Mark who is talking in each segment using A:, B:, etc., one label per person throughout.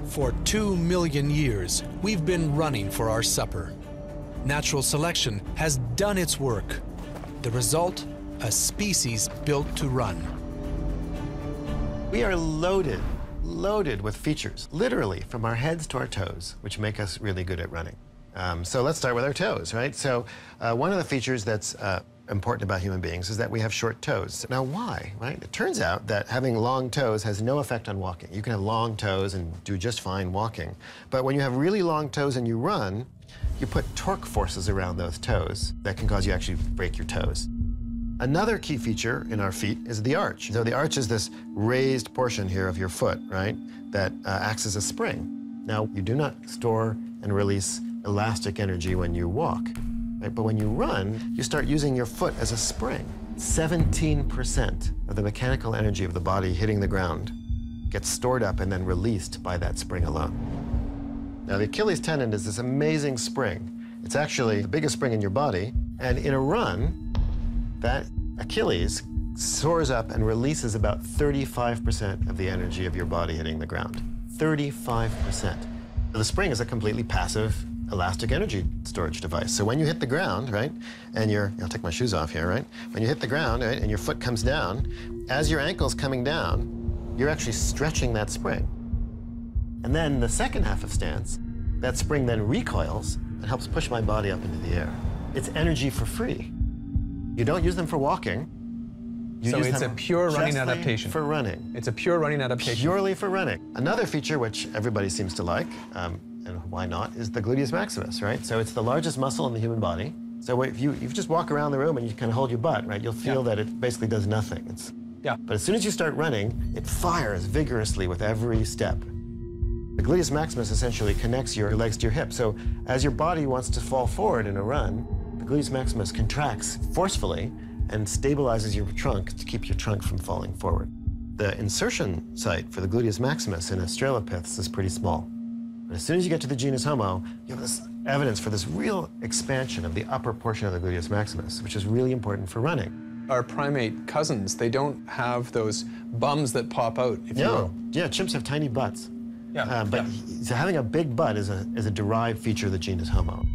A: For 2 million years, we've been running for our supper. Natural selection has done its work. The result, a species built to run.
B: We are loaded with features, literally from our heads to our toes, which make us really good at running. So let's start with our toes, right? So one of the features that's important about human beings is that we have short toes. Now why, right? It turns out that having long toes has no effect on walking. You can have long toes and do just fine walking. But when you have really long toes and you run, you put torque forces around those toes that can cause you to actually break your toes. Another key feature in our feet is the arch. So the arch is this raised portion here of your foot, right, that acts as a spring. Now, you do not store and release elastic energy when you walk, right? But when you run, you start using your foot as a spring. 17% of the mechanical energy of the body hitting the ground gets stored up and then released by that spring alone. Now, the Achilles tendon is this amazing spring. It's actually the biggest spring in your body, and in a run, that Achilles soars up and releases about 35% of the energy of your body hitting the ground. 35%. So the spring is a completely passive elastic energy storage device. So when you hit the ground, right, and I'll take my shoes off here, right? When you hit the ground, right, and your foot comes down, as your ankle's coming down, you're actually stretching that spring. And then the second half of stance, that spring then recoils and helps push my body up into the air. It's energy for free. You don't use them for walking.
C: So it's a pure running adaptation.
B: For running.
C: It's a pure running adaptation.
B: Purely for running. Another feature which everybody seems to like, and why not, is the Gluteus Maximus, right? So it's the largest muscle in the human body. So if you just walk around the room and you kind of hold your butt, right, you'll feel that it basically does nothing. But as soon as you start running, it fires vigorously with every step. The Gluteus Maximus essentially connects your legs to your hips. So as your body wants to fall forward in a run, the Gluteus Maximus contracts forcefully and stabilizes your trunk to keep your trunk from falling forward. The insertion site for the Gluteus Maximus in Australopiths is pretty small. But as soon as you get to the genus Homo, you have this evidence for this real expansion of the upper portion of the Gluteus Maximus, which is really important for running.
C: Our primate cousins, they don't have those bums that pop out, if you will.
B: Yeah, chimps have tiny butts. So having a big butt is a derived feature of the genus Homo.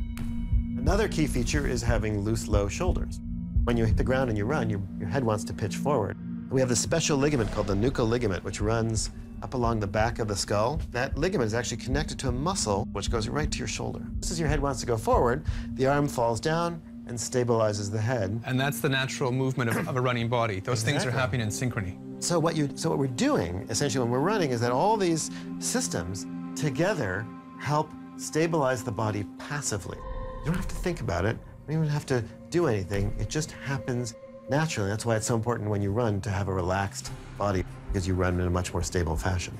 B: Another key feature is having loose, low shoulders. When you hit the ground and you run, your head wants to pitch forward. We have this special ligament called the nuchal ligament, which runs up along the back of the skull. That ligament is actually connected to a muscle which goes right to your shoulder. Just as your head wants to go forward, the arm falls down and stabilizes the head.
C: And that's the natural movement of a running body. Those things are happening in synchrony.
B: So what we're doing, essentially, when we're running, is that all these systems together help stabilize the body passively. You don't have to think about it. You don't even have to do anything. It just happens naturally. That's why it's so important when you run to have a relaxed body, because you run in a much more stable fashion.